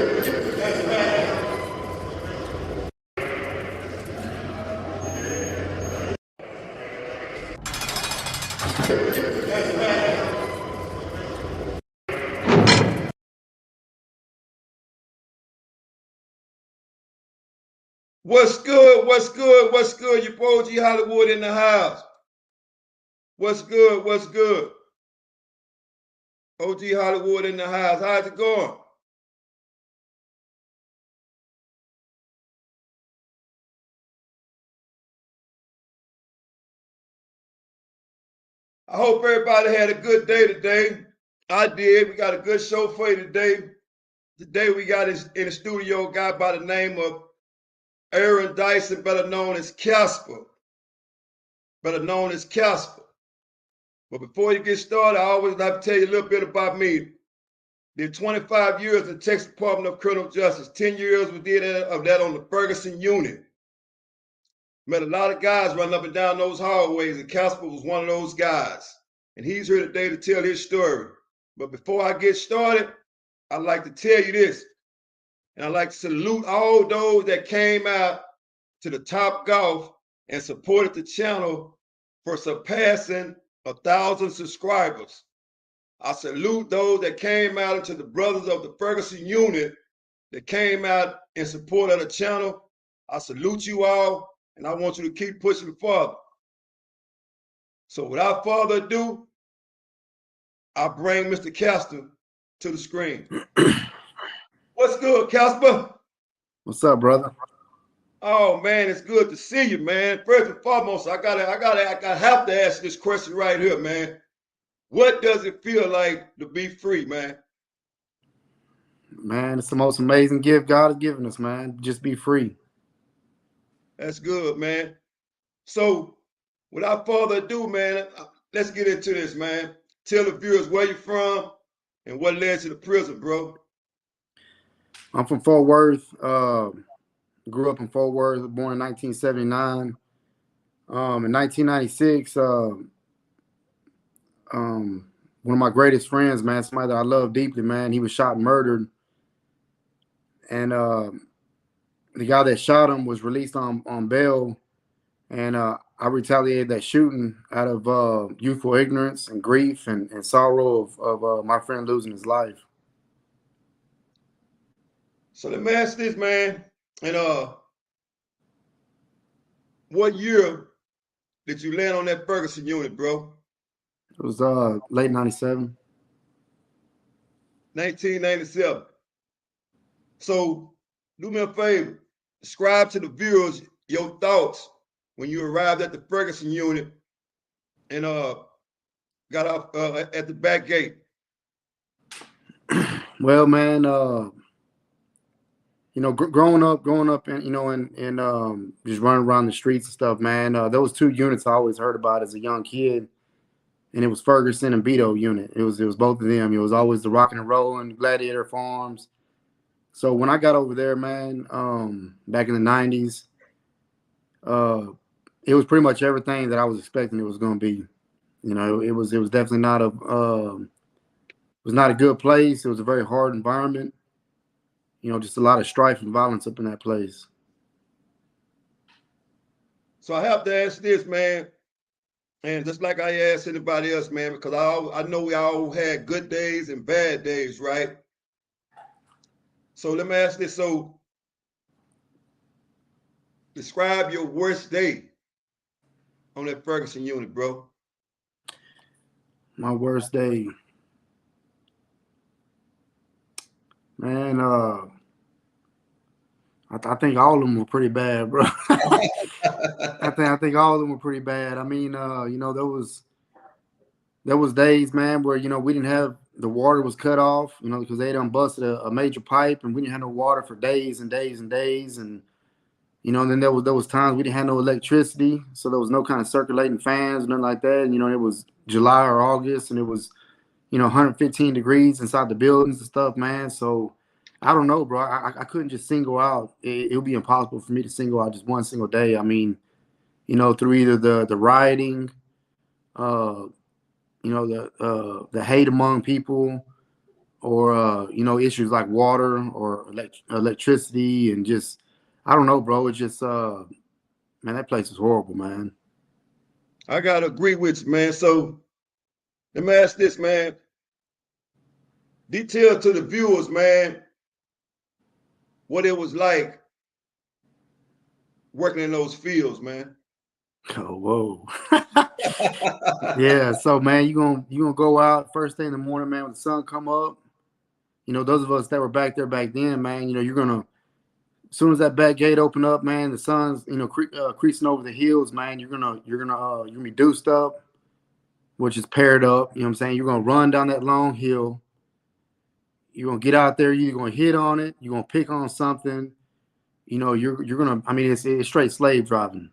What's good? What's good? What's good? Your boy G Hollywood in the house. What's good? What's good? OG Hollywood in the house. How's it going? I hope everybody had a good day today. I did. We got a good show for you today. Today we got in the studio a guy by the name of AARON Dyson, better known as Casper. Better known as Casper. But before you get started, I always like to tell you a little bit about me. Did 25 years in the Texas Department of Criminal Justice. 10 years we did of that on the Ferguson Unit. Met a lot of guys running up and down those hallways, and Casper was one of those guys. And he's here today to tell his story. But before I get started, I'd like to tell you this. And I'd like to salute all those that came out to the Top Golf and supported the channel for surpassing 1,000 subscribers. I salute those that came out into the brothers of the Ferguson Unit that came out in support of the channel. I salute you all, and I want you to keep pushing forward. So without further ado, I bring Mr. Casper to the screen. What's good, Casper? What's up, brother? Oh man, it's good to see you, man. First and foremost, I have to ask this question right here, man. What does it feel like to be free, man? Man, it's the most amazing gift God has given us, man. Just be free. That's good, man. So, without further ado, man, let's get into this, man. Tell the viewers where you're from and what led to the prison, bro. I'm from Fort Worth. Grew up in Fort Worth, born in 1979. In 1996, one of my greatest friends, man, somebody that I love deeply, man, he was shot and murdered. And the guy that shot him was released on bail. And I retaliated that shooting out of youthful ignorance and grief and sorrow of my friend losing his life. So let me ask this, man. And what year did you land on that Ferguson Unit, bro? It was late 97. 1997. So do me a favor. Describe to the viewers your thoughts when you arrived at the Ferguson Unit and got off at the back gate. Well, man, you know, growing up, and you know, and just running around the streets and stuff, man. Those two units I always heard about as a young kid, and it was Ferguson and Beto Unit. It was both of them. It was always the rock and roll and Gladiator Farms. So when I got over there, man, back in the 90s, it was pretty much everything that I was expecting it was going to be. You know, it was definitely not it was not a good place. It was a very hard environment. You know, just a lot of strife and violence up in that place. So I have to ask this, man, and just like I asked anybody else, man, because I know we all had good days and bad days, right? So let me ask this. So describe your worst day on that Ferguson Unit, bro. My worst day. Man, I think all of them were pretty bad, bro. I think all of them were pretty bad. I mean, you know, there was days, man, where, you know, we didn't have, the water was cut off, you know, because they done busted a major pipe, and we didn't have no water for days and days and days. And, you know, and then there was times we didn't have no electricity, so there was no kind of circulating fans, nothing like that. And, you know, it was July or August, and it was, you know, 115 degrees inside the buildings and stuff, man. So I don't know, bro. I couldn't just single out. It would be impossible for me to single out just one single day. I mean, you know, through either the rioting, you know, the hate among people, or you know, issues like water or electricity, and just I don't know, bro. It's just man, that place is horrible, man. I gotta agree with you, man. So let me ask this, man. Detail to the viewers, man, what it was like working in those fields, man. Oh, whoa. Yeah, so man, you gonna go out first thing in the morning, man, when the sun come up. You know, those of us that were back there back then, man, you know, you're gonna as soon as that back gate open up, man, the sun's, you know, creasing over the hills, man. You're gonna be deuced up, which is paired up. You know what I'm saying? You're gonna run down that long hill. You're gonna get out there. You're gonna hit on it. You're gonna pick on something. You know, you're gonna. I mean, it's straight slave driving.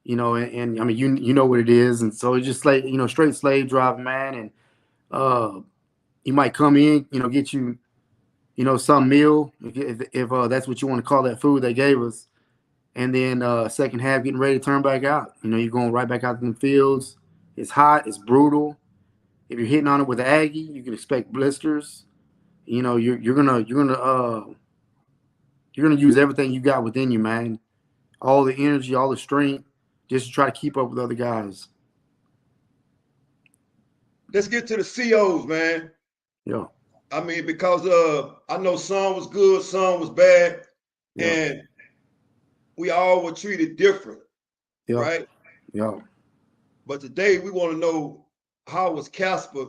You know, and I mean, you know what it is, and so it's just straight slave driving, man. And you might come in, you know, get you, you know, some meal if that's what you want to call that food they gave us. And then second half getting ready to turn back out. You know, you're going right back out in the fields. It's hot. It's brutal. If you're hitting on it with the Aggie, you can expect blisters. You know, you're gonna use everything you got within you, man. All the energy, all the strength, just to try to keep up with other guys. Let's get to the COs, man. Yeah. I mean, because I know some was good, some was bad, Yeah. and we all were treated different, Yeah. right? Yeah. But today we want to know, how was Casper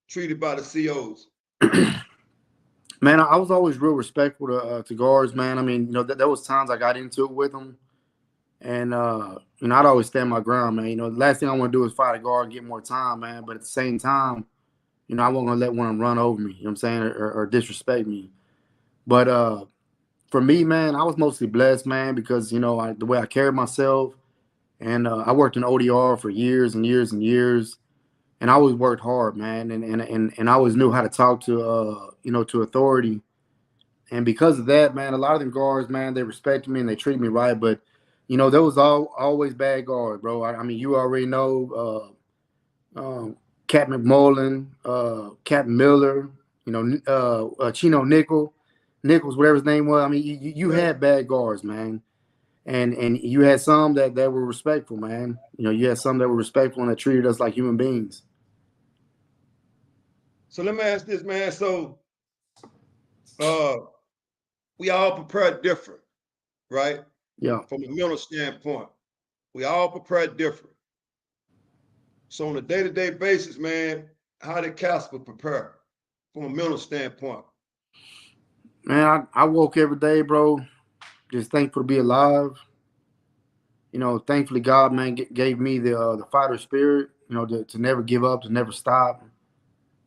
treated by the COs? Man, I was always real respectful to guards, man. I mean, you know, there was times I got into it with them, and you know, I'd always stand my ground, man. You know, the last thing I want to do is fight a guard and get more time, man. But at the same time, you know, I wasn't gonna let one of them run over me. You know what I'm saying, or disrespect me. But for me, man, I was mostly blessed, man, because you know the way I carried myself, and I worked in ODR for years and years and years, and I always worked hard, man, and I always knew how to talk to you know, to authority. And because of that, man, a lot of them guards, man, they respected me and they treated me right. But, you know, there was always bad guards, bro. I mean, you already know Cat McMullen, Captain Miller, you know, Chino Nichols, whatever his name was. I mean, you had bad guards, man. And you had some that were respectful, man. You know, you had some that were respectful and that treated us like human beings. So let me ask this, man. So we all prepare different, right? Yeah. From a mental standpoint, we all prepare different. So on a day-to-day basis, man, how did Casper prepare from a mental standpoint? Man, I woke every day, bro, just thankful to be alive. You know, thankfully God, man, gave me the fighter spirit, you know, to never give up, to never stop.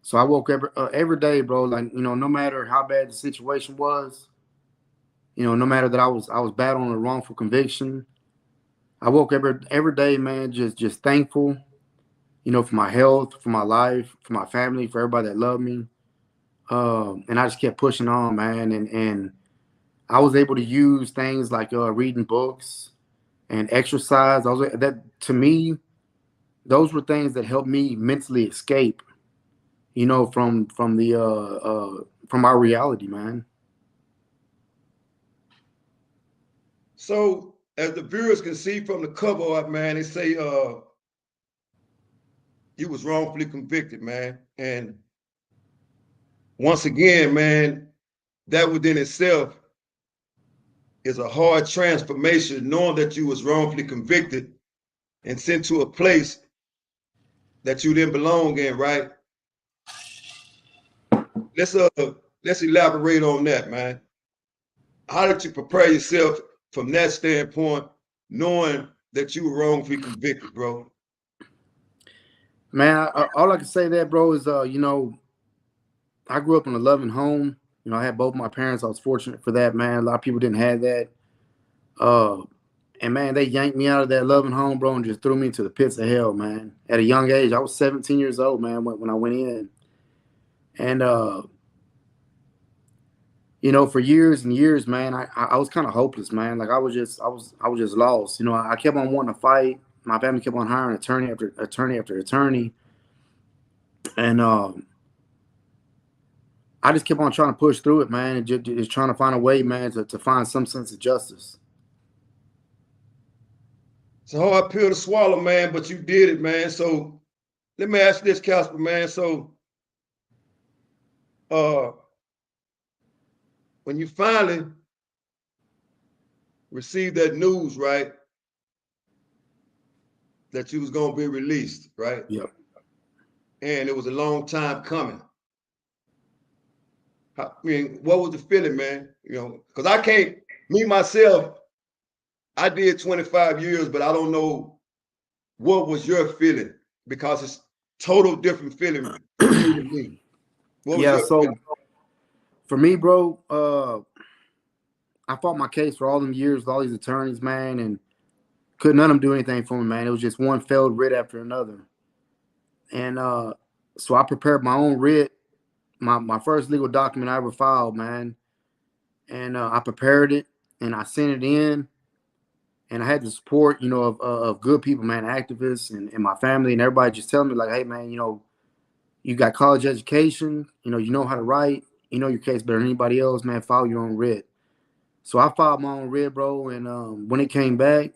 So I woke every day, bro, like, you know, no matter how bad the situation was, you know, no matter that I was battling a wrongful conviction, I woke every day, man, just thankful, you know, for my health, for my life, for my family, for everybody that loved me. And I just kept pushing on, man, and I was able to use things like reading books and exercise. That to me, those were things that helped me mentally escape, you know, from our reality, man. So as the viewers can see from the cover art, man, they say you was wrongfully convicted, man. And once again, man, that within itself is a hard transformation, knowing that you was wrongfully convicted and sent to a place that you didn't belong in, right? Let's elaborate on that, man. How did you prepare yourself from that standpoint, knowing that you were wrongfully convicted, bro? Man, all I can say that, bro, is you know, I grew up in a loving home. You know, I had both my parents. I was fortunate for that, man. A lot of people didn't have that. And man, they yanked me out of that loving home, bro, and just threw me into the pits of hell, man. At a young age, I was 17 years old, man, when I went in. And you know, for years and years, man, I was kind of hopeless, man. Like I was just lost. You know, I kept on wanting to fight. My family kept on hiring attorney after attorney after attorney, and I just kept on trying to push through it, man, and just trying to find a way, man, to find some sense of justice. It's a hard pill to swallow, man, but you did it, man. So let me ask this, Casper, man. So when you finally received that news, right, that you was gonna be released, right? Yep. And it was a long time coming. I mean, what was the feeling, man? You know, because I can't, me myself, I did 25 years, but I don't know what was your feeling, because it's total different feeling from you to me. What was Yeah, your so feeling? for me, bro, I fought my case for all them years with all these attorneys, man, and couldn't none of them do anything for me, man. It was just one failed writ after another. And so I prepared my own writ, my first legal document I ever filed, man. And I prepared it and I sent it in. And I had the support, you know, of good people, man, activists and my family and everybody just telling me, like, hey, man, you know, you got college education, you know how to write, you know your case better than anybody else, man, file your own writ. So I filed my own writ, bro. And when it came back,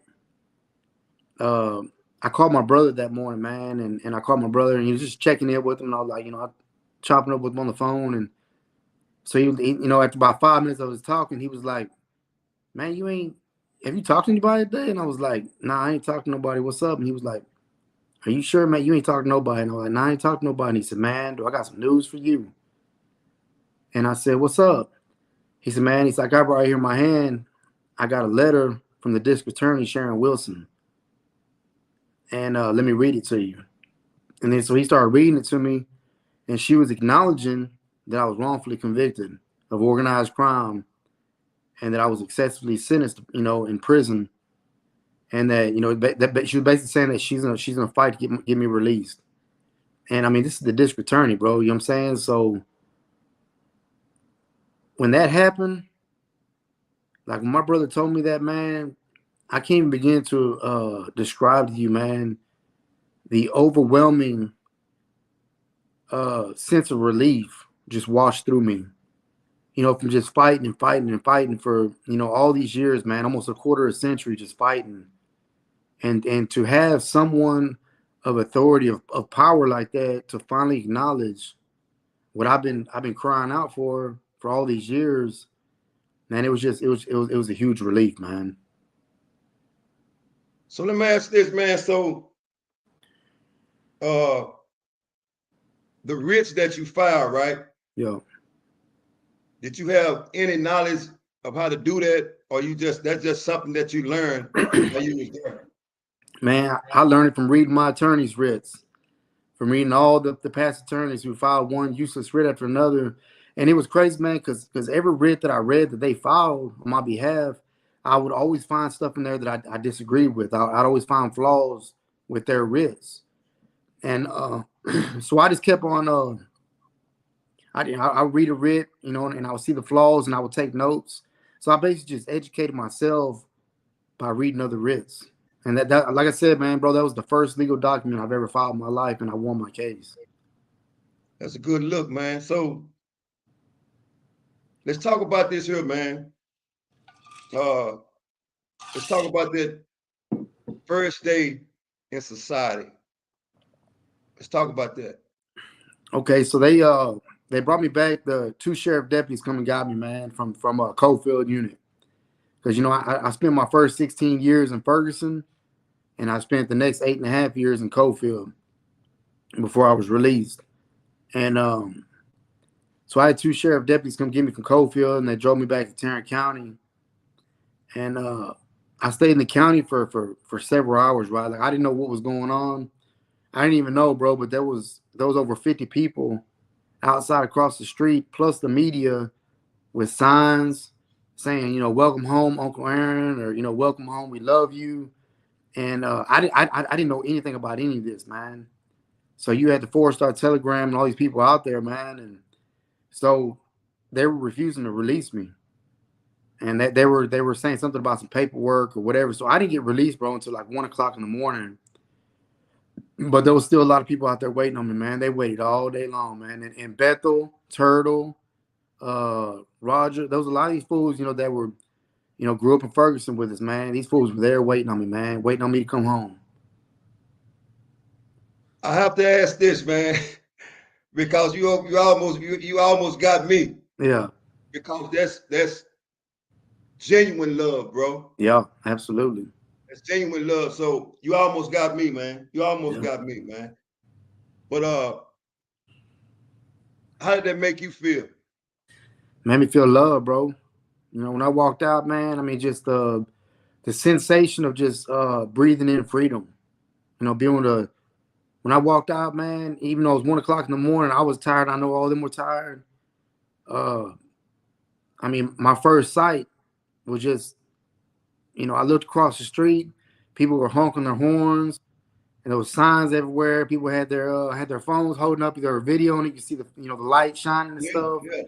I called my brother that morning, man, and I called my brother, and he was just checking in with him, and I was like, you know, chopping up with him on the phone. And so he you know, after about 5 minutes of us talking, he was like, man, have you talked to anybody today? And I was like, nah, I ain't talking to nobody. What's up? And he was like, are you sure, man? You ain't talking to nobody? And I was like, nah, I ain't talking to nobody. And he said, man, I got some news for you. And I said, what's up? He said, man, he's like, I got right here in my hand, I got a letter from the district attorney, Sharon Wilson. And let me read it to you. And then so he started reading it to me, and she was acknowledging that I was wrongfully convicted of organized crime and that I was excessively sentenced, you know, in prison. And that, you know, that she was basically saying that she's gonna fight to get me released. And I mean, this is the district attorney, bro. You know what I'm saying? So when that happened, like when my brother told me that, man, I can't even begin to describe to you, man, the overwhelming sense of relief just washed through me. You know, from just fighting and fighting and fighting for, you know, all these years, man, almost a quarter of a century just fighting. And to have someone of authority, of power like that to finally acknowledge what I've been crying out for all these years, man, it was a huge relief, man. So let me ask this, man. So the writs that you filed, right? Yeah. Did you have any knowledge of how to do that, or that's just something that you learned while you was there? Man, I learned it from reading my attorney's writs, from reading all the past attorneys who filed one useless writ after another. And it was crazy, man, because every writ that I read that they filed on my behalf, I would always find stuff in there that I disagreed with. I'd always find flaws with their writs. And so I just kept on, I read a writ, you know, and I would see the flaws and I would take notes. So I basically just educated myself by reading other writs. And that like I said, man, bro, that was the first legal document I've ever filed in my life, and I won my case. That's a good look, man. So let's talk about this here, man. Let's talk about that first day in society. Let's talk about that. Okay, so they brought me back. The two sheriff deputies come and got me, man, from Cofield Unit, because you know I spent my first 16 years in Ferguson, and I spent the next 8.5 years in Cofield before I was released. And so I had two sheriff deputies come get me from Cofield, and they drove me back to Tarrant County. And I stayed in the county for several hours, right? Like I didn't know what was going on. I didn't even know, bro, but there was over 50 people outside across the street, plus the media with signs saying, you know, welcome home, Uncle Aaron, or, you know, welcome home, we love you. And I didn't know anything about any of this, man. So you had the 4-star telegram and all these people out there, man. And so they were refusing to release me. And they were saying something about some paperwork or whatever. So I didn't get released, bro, until like 1 o'clock in the morning. But there was still a lot of people out there waiting on me, man. They waited all day long, man. In Bethel, Turtle, Roger. There was a lot of these fools, you know, that were, you know, grew up in Ferguson with us, man. These fools were there waiting on me, man, waiting on me to come home. I have to ask this, man, because you almost got me. Yeah. Because that's genuine love, bro. Yeah, absolutely. That's genuine love. So you almost got me, man. You almost Yeah. got me, man. But how did that make you feel? Made me feel love, bro. You know, when I walked out, man, I mean, just the sensation of just breathing in freedom. You know, being able to, when I walked out, man, even though it was 1 o'clock in the morning, I was tired. I know all of them were tired. I mean, my first sight was just, you know, I looked across the street, people were honking their horns, and there was signs everywhere. People had their phones holding up their video, and you could see the, you know, the light shining and Yeah, stuff. yeah.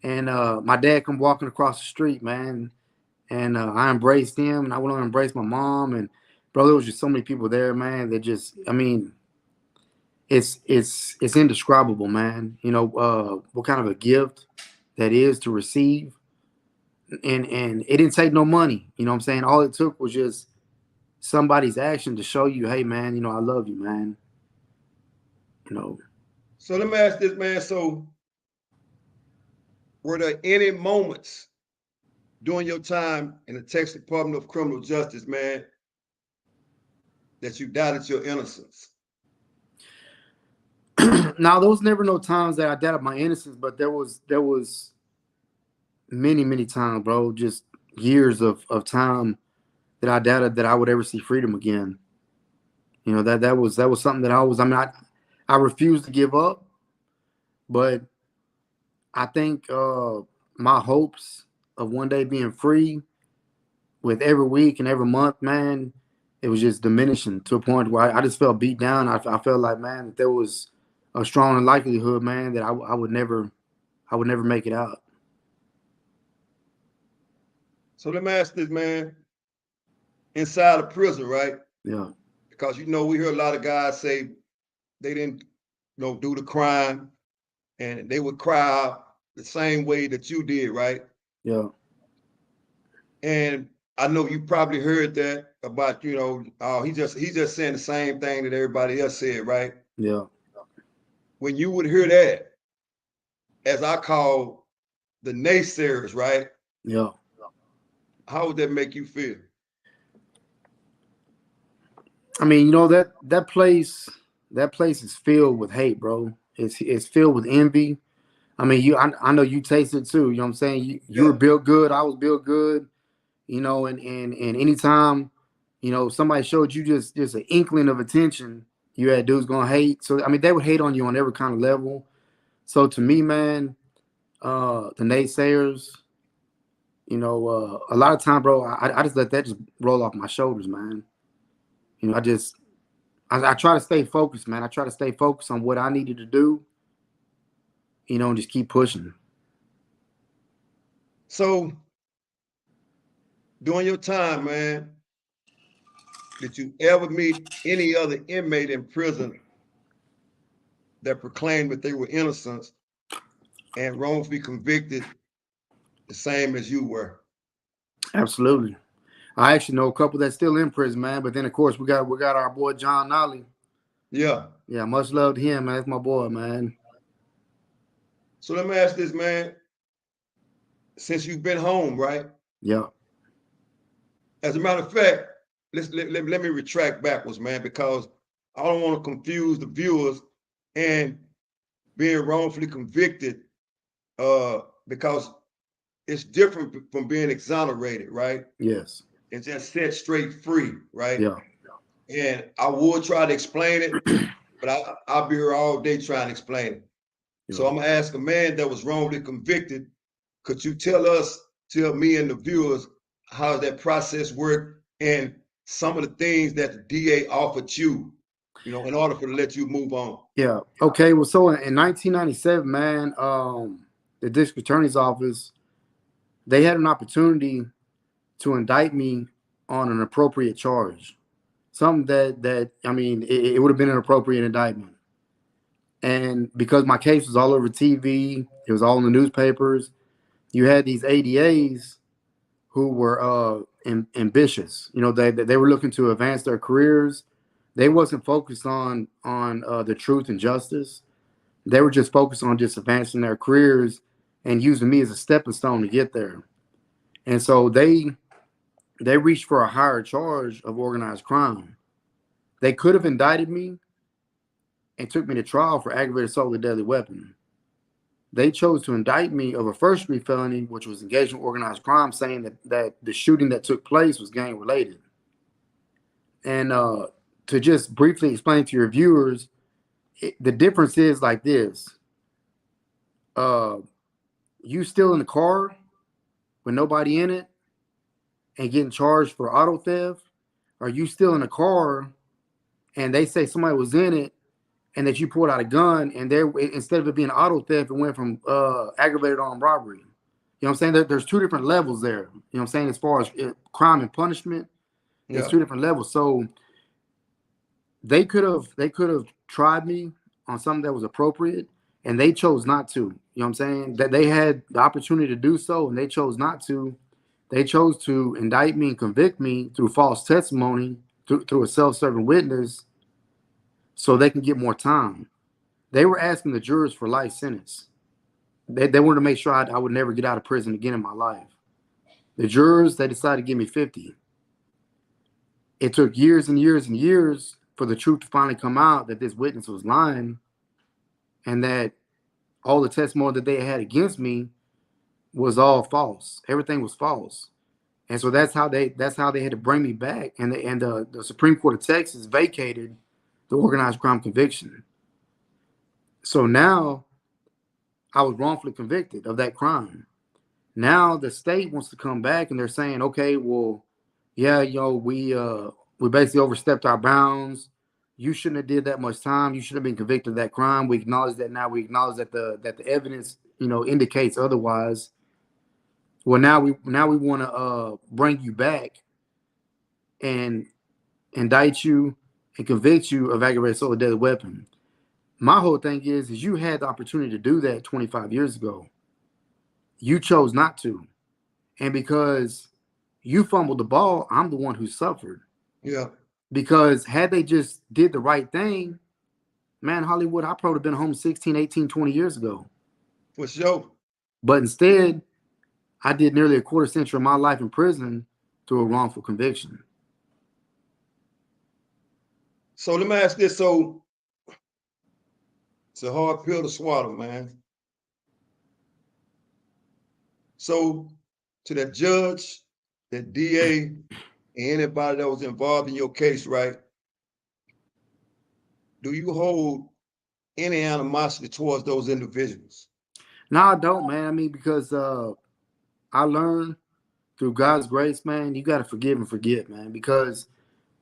And my dad come walking across the street, man, and I embraced him, and I went on and embraced my mom, and bro, there was just so many people there, man. That just, I mean, it's indescribable, man. You know, what kind of a gift that is to receive, and it didn't take no money. You know what I'm saying? All it took was just somebody's action to show you, hey, man, you know, I love you, man. You know. So let me ask this, man. So were there any moments during your time in the Texas Department of Criminal Justice, man, that you doubted your innocence? Now, there was never no times that I doubted my innocence, but there was many times, bro. Just years of time that I doubted that I would ever see freedom again. You know, that was something that I mean, I refused to give up, but I think my hopes of one day being free with every week and every month, man, it was just diminishing to a point where I just felt beat down. I felt like, man, that there was a strong likelihood, man, that I would never make it out. So let me ask this, man. Inside of prison, right? Yeah. Because, you know, we hear a lot of guys say they didn't, you know, do the crime, and they would cry out the same way that you did, right? Yeah. And I know you probably heard that about, you know, oh, he's just saying the same thing that everybody else said, right? Yeah. When you would hear that, as I call the naysayers, right? Yeah. How would that make you feel? I mean, you know, that place is filled with hate, bro. It's filled with envy. I mean, I know you tasted too. You know what I'm saying? You were Yeah. built good. I was built good. You know, and anytime, you know, somebody showed you just an inkling of attention, you had dudes gonna hate. So I mean, they would hate on you on every kind of level. So to me, man, the naysayers, you know, a lot of time, bro, I just let that just roll off my shoulders, man. You know, I try to stay focused, man. I try to stay focused on what I needed to do, you know, and just keep pushing. So during your time, man, did you ever meet any other inmate in prison that proclaimed that they were innocent and wrongfully convicted the same as you were? Absolutely. I actually know a couple that's still in prison, man. But then, of course, we got our boy John Nolly. Yeah. Yeah, much love to him, man. That's my boy, man. So let me ask this, man. Since you've been home, right? Yeah. As a matter of fact, let me retract backwards, man, because I don't want to confuse the viewers and being wrongfully convicted, because it's different from being exonerated, right? Yes. It's just set straight free, right? Yeah. And I will try to explain it, but I'll be here all day trying to explain it. Yeah. So I'm gonna ask a man that was wrongly convicted. Could you tell me and the viewers how that process worked and some of the things that the DA offered you, you know, in order for to let you move on? Yeah. Okay. Well, so in 1997, man, the district attorney's office, they had an opportunity to indict me on an appropriate charge, something that I mean, it would have been an appropriate indictment. And because my case was all over TV, it was all in the newspapers. You had these ADAs who were ambitious. You know, they were looking to advance their careers. They wasn't focused on the truth and justice. They were just focused on just advancing their careers and using me as a stepping stone to get there. And so they reached for a higher charge of organized crime. They could have indicted me and took me to trial for aggravated assault with a deadly weapon. They chose to indict me of a first-degree felony, which was engaged in organized crime, saying that the shooting that took place was gang-related. And to just briefly explain to your viewers, the difference is like this. You still in the car with nobody in it and getting charged for auto theft, or you still in the car and they say somebody was in it and that you pulled out a gun and there, instead of it being auto theft, it went from aggravated armed robbery. You know what I'm saying? There's two different levels there. You know what I'm saying? As far as crime and punishment, there's two different levels. So they could have tried me on something that was appropriate, and they chose not to. You know what I'm saying? That they had the opportunity to do so, and they chose not to. They chose to indict me and convict me through false testimony, through a self-serving witness, so they can get more time. They were asking the jurors for life sentence. They wanted to make sure I would never get out of prison again in my life. The jurors, they decided to give me 50. It took years and years and years for the truth to finally come out that this witness was lying and that all the testimony that they had against me was all false. Everything was false. And so that's how they had to bring me back. And the Supreme Court of Texas vacated the organized crime conviction. So now I was wrongfully convicted of that crime. Now the state wants to come back and they're saying, okay, well, yeah, we basically overstepped our bounds. You shouldn't have did that much time. You should have been convicted of that crime. We acknowledge that now. We acknowledge that the evidence, indicates otherwise. Well, now we want to bring you back and indict you and convict you of aggravated assault with a deadly weapon. My whole thing is you had the opportunity to do that 25 years ago. You chose not to. And because you fumbled the ball, I'm the one who suffered. Yeah. Because had they just did the right thing, man, Hollywood, I probably would have been home 16, 18, 20 years ago. For sure. But instead, I did nearly a quarter century of my life in prison through a wrongful conviction. So let me ask this. So it's a hard pill to swallow, man. So to that judge, that DA, and anybody that was involved in your case, right? Do you hold any animosity towards those individuals? No, I don't, man. I mean, because I learned through God's grace, man, you got to forgive and forget, man. Because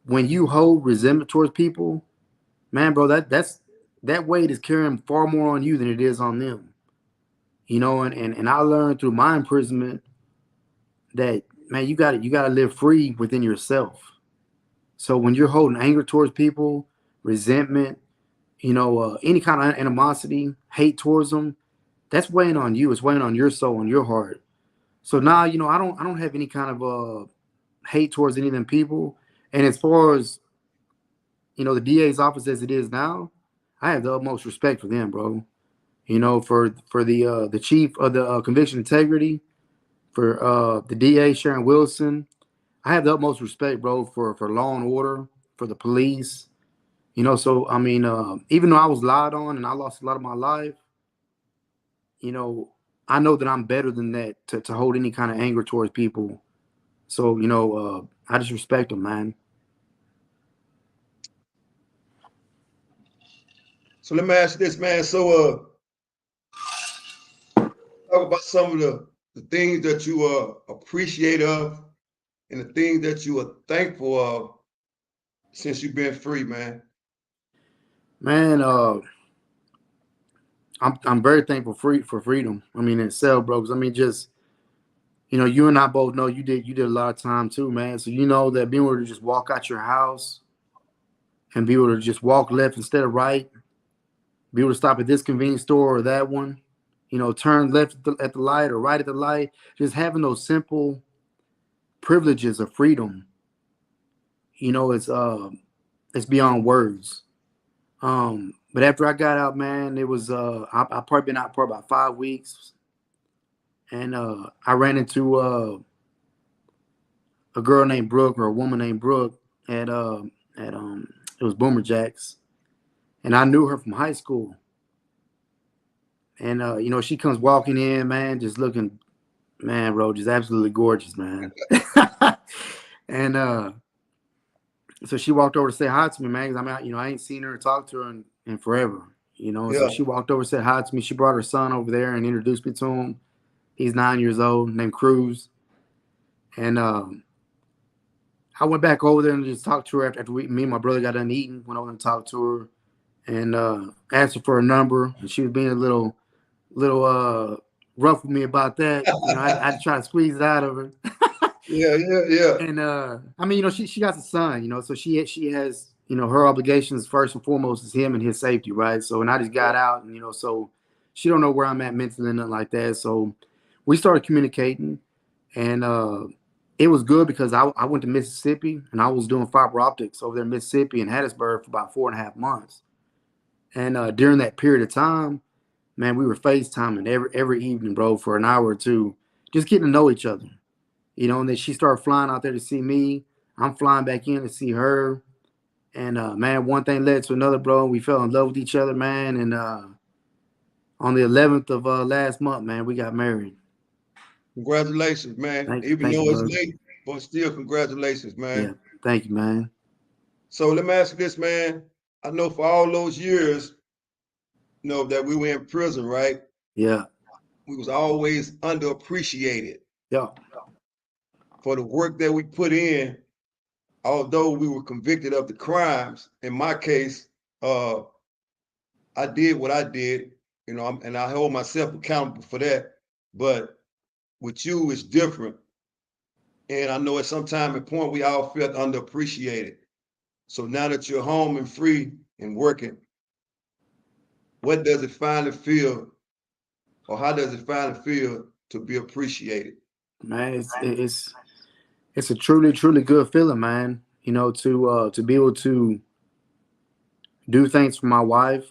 when you hold resentment towards people, man, bro, that weight is carrying far more on you than it is on them. And I learned through my imprisonment that, man, you gotta live free within yourself. So when you're holding anger towards people, resentment, any kind of animosity, hate towards them, that's weighing on you. It's weighing on your soul, on your heart. So now, I don't have any kind of hate towards any of them people. And as far as, the DA's office as it is now, I have the utmost respect for them, bro. For the chief of the conviction integrity, for the DA, Sharon Wilson, I have the utmost respect, bro, for law and order, for the police. So, I mean, even though I was lied on and I lost a lot of my life, I know that I'm better than that to hold any kind of anger towards people. So, I just respect them, man. So let me ask you this, man. So talk about some of the things that you appreciate of and the things that you are thankful of since you've been free, man. Man, I'm very thankful for freedom. I mean, in itself, bro. 'Cause I mean, just you and I both know you did a lot of time too, man. So that being able to just walk out your house and be able to just walk left instead of right, be able to stop at this convenience store or that one, you know, turn left at the light or right at the light. Just having those simple privileges of freedom, you know, it's beyond words. But after I got out, man, it was I probably been out for about 5 weeks, and I ran into a girl named Brooke, or a woman named Brooke at it was Boomer Jacks, and I knew her from high school. And you know, she comes walking in, man, just looking, man, bro, just absolutely gorgeous, man. And so she walked over to say hi to me, man, because I'm out, you know, I ain't seen her or talked to her in forever, you know. Yeah. So she walked over, said hi to me. She brought her son over there and introduced me to him. He's 9 years old, named Cruz. And I went back over there and just talked to her after me and my brother got done eating. Went over and talked to her and asked her for a number. And she was being a little rough with me about that. You know, I try to squeeze it out of her. Yeah. And I mean, you know, she got a son, you know, so she has, you know, her obligations first and foremost is him and his safety, right? So, and I just got out, and you know, so she don't know where I'm at mentally and nothing like that. So we started communicating, and it was good because I went to Mississippi and I was doing fiber optics over there in Mississippi and Hattiesburg for about 4.5 months. And during that period of time, man, we were FaceTiming every evening, bro, for an hour or two, just getting to know each other. You know, and then she started flying out there to see me. I'm flying back in to see her. And, man, one thing led to another, bro. We fell in love with each other, man. And on the 11th of last month, man, we got married. Congratulations, man. Thank Even you, though it's brother. late, but still congratulations, man. Yeah, thank you, man. So let me ask you this, man. I know for all those years, you know, that we were in prison, right? Yeah. We was always underappreciated Yeah. for the work that we put in, although we were convicted of the crimes. In my case, I did what I did, you know, and I hold myself accountable for that. But with you, it's different. And I know at some time and point, we all felt underappreciated. So now that you're home and free and working, what does it finally feel, or how does it finally feel to be appreciated? Man, it's a truly good feeling, man. You know, to be able to do things for my wife.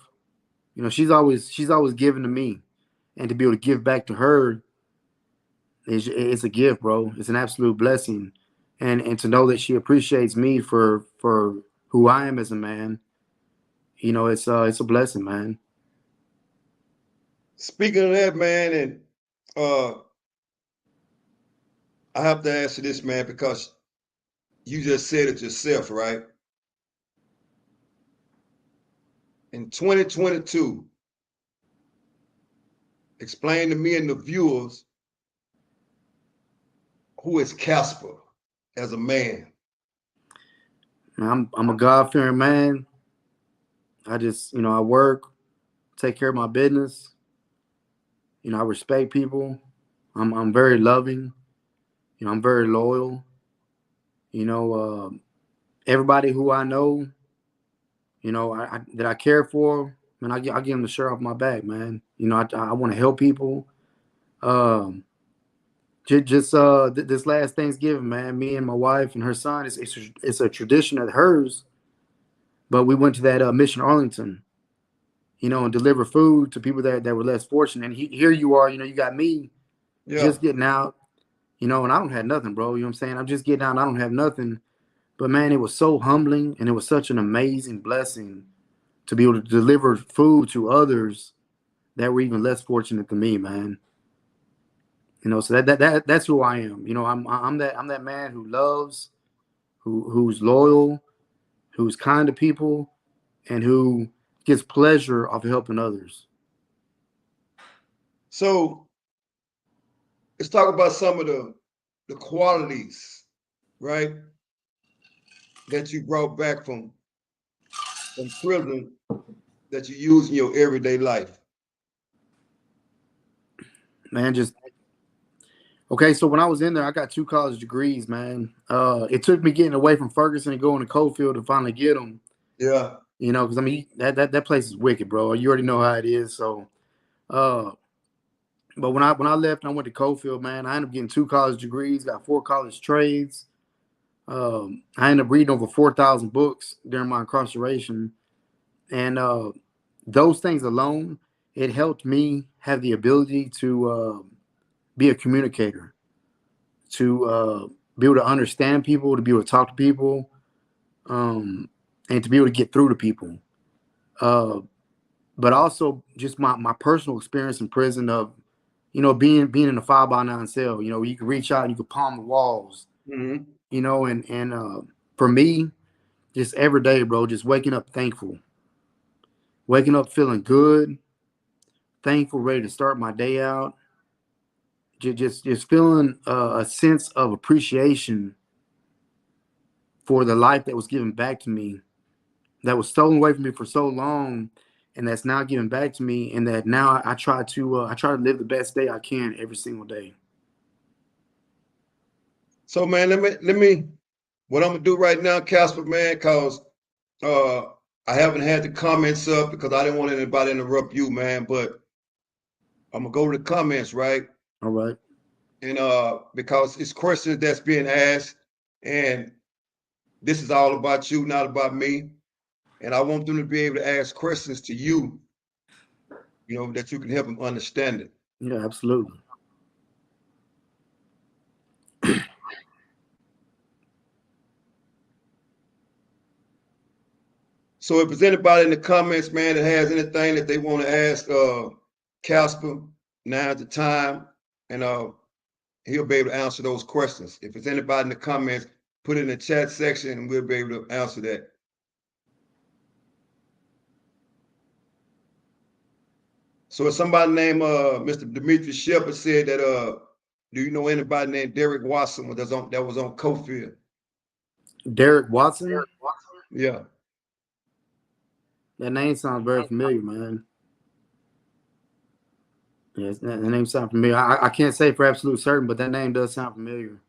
You know, she's always given to me, and to be able to give back to her it's a gift, bro. It's an absolute blessing, and to know that she appreciates me for who I am as a man. You know, it's a blessing, man. Speaking of that, man, and I have to ask you this, man, because you just said it yourself, right? In 2022, explain to me and the viewers, who is Casper as a man? I'm a God-fearing man. I just, you know, I work, take care of my business. You know, I respect people. I'm very loving. You know, I'm very loyal. You know, everybody who I know, you know, that I care for, man, I give them the shirt off my back, man. You know, I want to help people. Just this last Thanksgiving, man, me and my wife and her son, it's a tradition of hers. But we went to that Mission Arlington, you know, and deliver food to people that were less fortunate. And here you are, you know, you got me just getting out, you know, and I don't have nothing, bro. You know what I'm saying? I'm just getting out and I don't have nothing. But man, it was so humbling and it was such an amazing blessing to be able to deliver food to others that were even less fortunate than me, man. You know, so that's who I am. You know, I'm that man who loves, who's loyal, who's kind to people, and who gets pleasure off of helping others. So let's talk about some of the qualities, right, that you brought back from prison that you use in your everyday life. Man, just okay. So when I was in there, I got 2 college degrees, man. It took me getting away from Ferguson and going to Coalfield to finally get them. Yeah. You know, because I mean that place is wicked, bro. You already know how it is. So, but when I left and I went to Cofield, man, I ended up getting 2 college degrees, got 4 college trades. I ended up reading over 4,000 books during my incarceration, and those things alone, it helped me have the ability to be a communicator, to be able to understand people, to be able to talk to people, and to be able to get through to people. But also just my personal experience in prison of, you know, being in a 5x9 cell. You know, you can reach out and you can palm the walls. Mm-hmm. You know, and for me, just every day, bro, just waking up thankful, waking up feeling good, thankful, ready to start my day out. Just feeling a sense of appreciation for the life that was given back to me, that was stolen away from me for so long, and that's now given back to me, and that now I try to live the best day I can every single day. So, man, let me what I'm gonna do right now, Casper, man, cause I haven't had the comments up because I didn't want anybody to interrupt you, man. But I'm gonna go to the comments, right? All right. And because it's questions that's being asked, and this is all about you, not about me. And I want them to be able to ask questions to you, you know, that you can help them understand it. Yeah, absolutely. So if there's anybody in the comments, man, that has anything that they want to ask Casper, now's the time, and he'll be able to answer those questions. If there's anybody in the comments, put it in the chat section and we'll be able to answer that. So if somebody named Mr. Demetrius Shepard said that do you know anybody named Derek Watson that was on Cofield? Derek Watson? Yeah. That name sounds very familiar, man. Yes, that name sounds familiar. I can't say for absolute certain, but that name does sound familiar.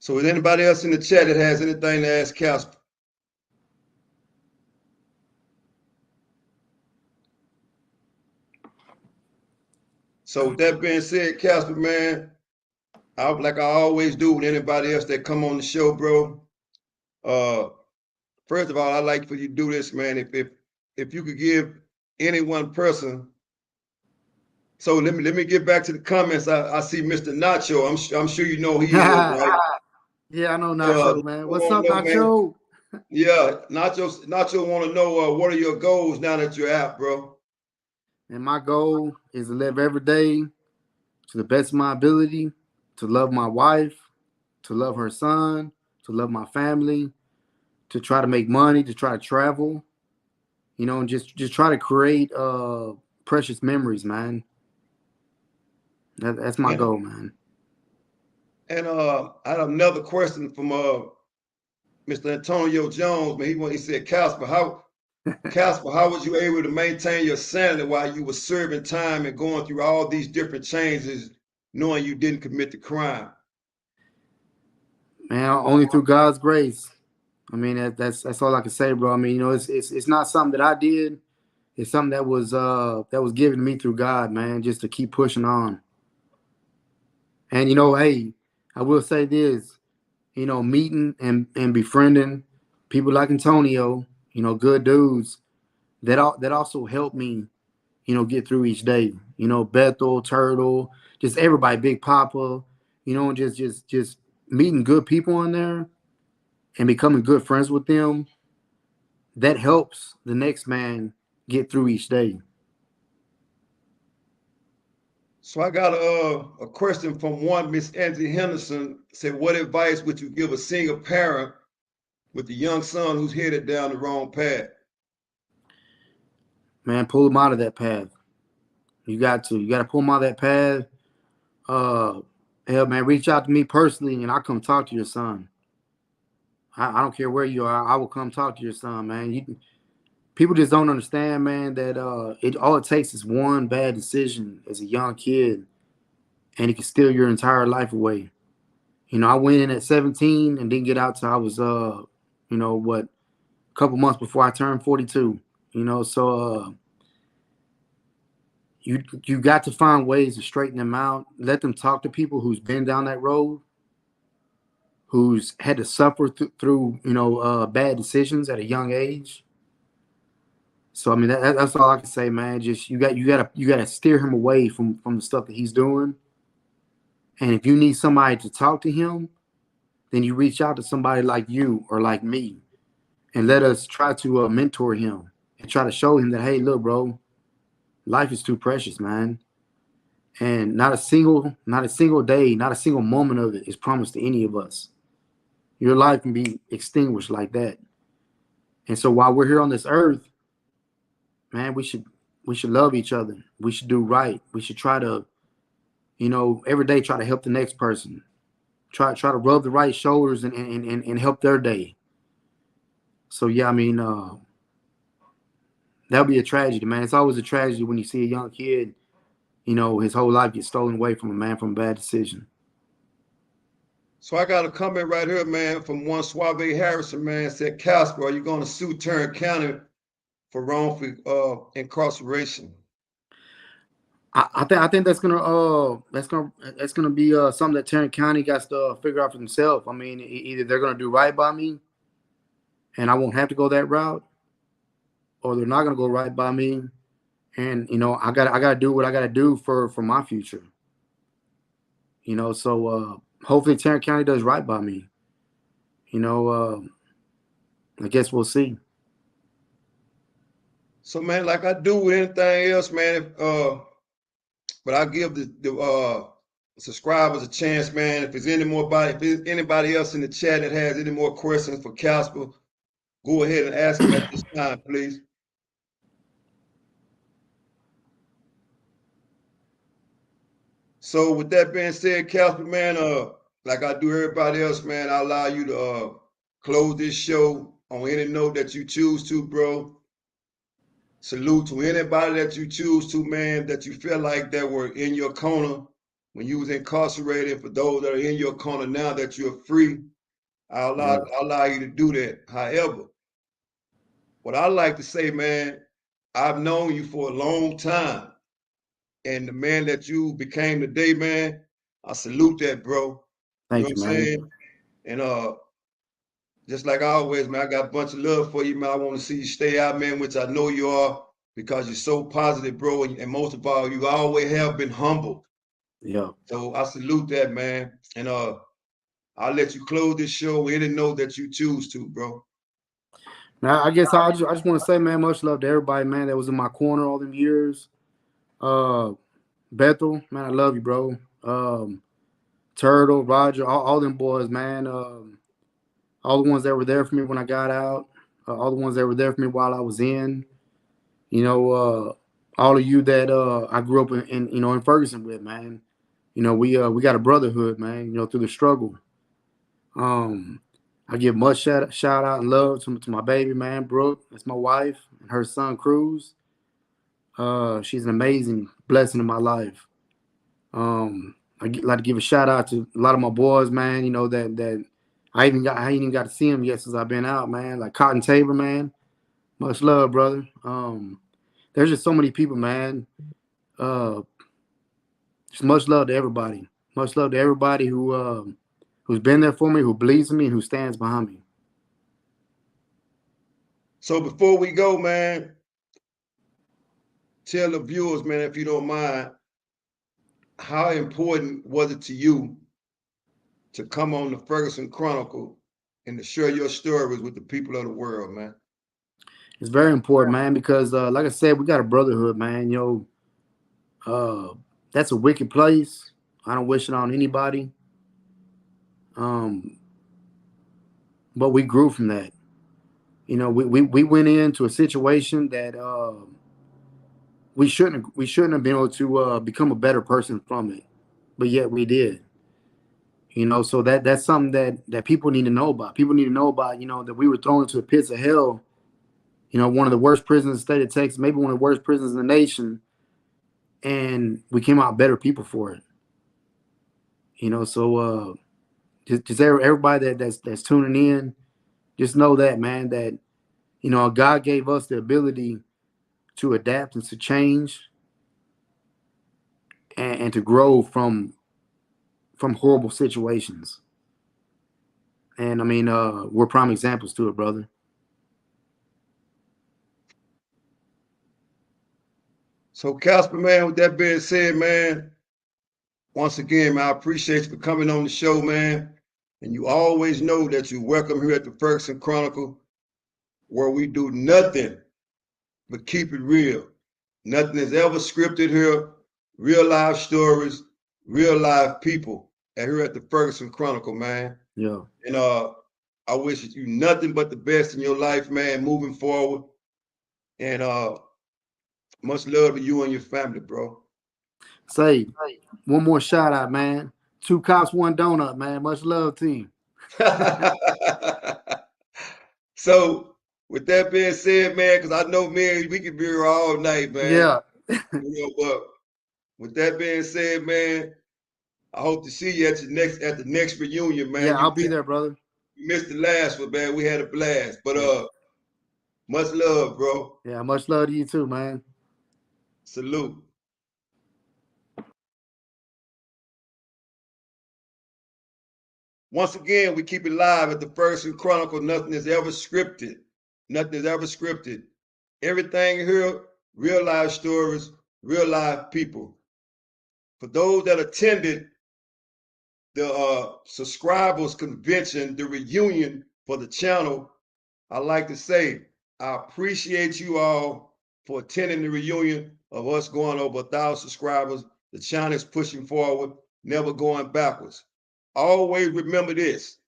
So is anybody else in the chat that has anything to ask Casper? So with that being said, Casper, man, like I always do with anybody else that come on the show, bro. First of all, I'd like for you to do this, man. If you could give any one person. So let me get back to the comments. I see Mr. Nacho. I'm sure you know who he is, right? Yeah, I know Nacho, man. What's up, know, Nacho? Man. Yeah, Nacho want to know what are your goals now that you're out, bro? And my goal is to live every day to the best of my ability, to love my wife, to love her son, to love my family, to try to make money, to try to travel, you know, and just try to create precious memories, man. That's my goal, man. And I had another question from Mr. Antonio Jones, man. He said, Casper, how was you able to maintain your sanity while you were serving time and going through all these different changes, knowing you didn't commit the crime? Man, only through God's grace. I mean, that's all I can say, bro. I mean, you know, it's not something that I did. It's something that was given to me through God, man, just to keep pushing on. And you know, hey, I will say this, you know, meeting and befriending people like Antonio, you know, good dudes, that also helped me, you know, get through each day. You know, Bethel, Turtle, just everybody, Big Papa, you know, just meeting good people in there and becoming good friends with them. That helps the next man get through each day. So I got a question from one Miss Angie Henderson. Said, what advice would you give a single parent with a young son who's headed down the wrong path? Man, pull him out of that path. You got to pull him out of that path. Hell, man, reach out to me personally, and I'll come talk to your son. I don't care where you are. I will come talk to your son, man. People just don't understand, man, that all it takes is one bad decision as a young kid, and it can steal your entire life away. You know, I went in at 17 and didn't get out till I was, you know, a couple months before I turned 42. You know, so you got to find ways to straighten them out. Let them talk to people who's been down that road, who's had to suffer through bad decisions at a young age. So I mean that's all I can say, man. Just you gotta steer him away from the stuff that he's doing. And if you need somebody to talk to him, then you reach out to somebody like you or like me, and let us try to mentor him and try to show him that, hey, look, bro, life is too precious, man. And not a single day, not a single moment of it is promised to any of us. Your life can be extinguished like that. And so while we're here on this earth, man, we should love each other. We should do right. We should try to, every day try to help the next person. Try to rub the right shoulders and help their day. So yeah, I mean, that'll be a tragedy, man. It's always a tragedy when you see a young kid, his whole life get stolen away from a man from a bad decision. So I got a comment right here, man, from one Suave Harrison, man, said, Casper, are you going to sue Tarrant County for wrongful incarceration? I think that's gonna be something that Tarrant County got to figure out for themselves. I mean, either they're gonna do right by me, and I won't have to go that route, or they're not gonna go right by me, and I gotta do what I gotta do for my future. So hopefully Tarrant County does right by me. I guess we'll see. So man, like I do with anything else, man, but I give the subscribers a chance, man. If there's anybody else in the chat that has any more questions for Casper, go ahead and ask them at this time, please. So with that being said, Casper, man, like I do everybody else, man, I allow you to close this show on any note that you choose to, bro. Salute to anybody that you choose to, man, that you feel like that were in your corner when you was incarcerated. For those that are in your corner now that you're free, I'll allow you to do that. However, what I like to say, man, I've known you for a long time. And the man that you became today, man, I salute that, bro. Thank You you, know what I'm man. saying? And just like always, man, I got a bunch of love for you, man. I want to see you stay out, man, which I know you are, because you're so positive, bro. And most of all, you always have been humble. Yeah. So I salute that, man. And I'll let you close this show with any note that you choose to, bro. Now, I guess I just want to say, man, much love to everybody, man, that was in my corner all them years. Bethel, man, I love you, bro. Turtle, Roger, all them boys, man. All the ones that were there for me when I got out, all the ones that were there for me while I was in. All of you that I grew up in Ferguson with, man. We got a brotherhood, man. Through the struggle. I give much shout out and love to my baby, man, Brooke. That's my wife, and her son Cruz. She's an amazing blessing in my life. I'd like to give a shout out to a lot of my boys, man. That I ain't even got to see them yet since I've been out, man. Like Cotton Tabor, man. Much love, brother. There's just so many people, man. Just much love to everybody. Much love to everybody who's been there for me, who believes in me, and who stands behind me. So before we go, man, tell the viewers, man, if you don't mind, how important was it to you to come on the Ferguson Chronicle and to share your stories with the people of the world, man? It's very important, man, because like I said, we got a brotherhood, man. That's a wicked place. I don't wish it on anybody. But we grew from that. We went into a situation that we shouldn't have been able to become a better person from it, but yet we did. So that's something that people need to know about. People need to know about, that we were thrown into the pits of hell. One of the worst prisons in the state of Texas, maybe one of the worst prisons in the nation, and we came out better people for it. So just everybody that's tuning in, just know that, man, that you know, God gave us the ability to adapt and to change and to grow from horrible situations. And I mean, we're prime examples to it, brother. So, Casper, man, with that being said, man, once again, man, I appreciate you for coming on the show, man. And you always know that you're welcome here at the Ferguson Chronicle, where we do nothing but keep it real. Nothing is ever scripted here. Real life stories, real life people here at the Ferguson Chronicle, man. Yeah. And I wish you nothing but the best in your life, man, moving forward. And much love to you and your family, bro. Say, one more shout out, man. 2 cops, 1 donut, man. Much love to you. So, with that being said, man, because I know, man, we could be here all night, man. Yeah. But with that being said, man, I hope to see you at the next reunion, man. Yeah, I'll be there, brother. You missed the last one, man. We had a blast. But much love, bro. Yeah, much love to you too, man. Salute. Once again, we keep it live at the Ferguson Chronicle. Nothing is ever scripted. Nothing is ever scripted. Everything here, real life stories, real life people. For those that attended the subscribers convention, the reunion for the channel, I like to say, I appreciate you all for attending the reunion of us going over 1,000 subscribers. The channel is pushing forward, never going backwards. Always remember this.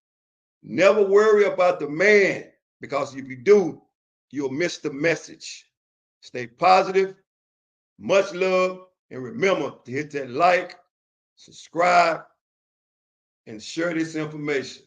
Never worry about the man, because if you do, you'll miss the message. Stay positive, much love, and remember to hit that like, subscribe, and share this information.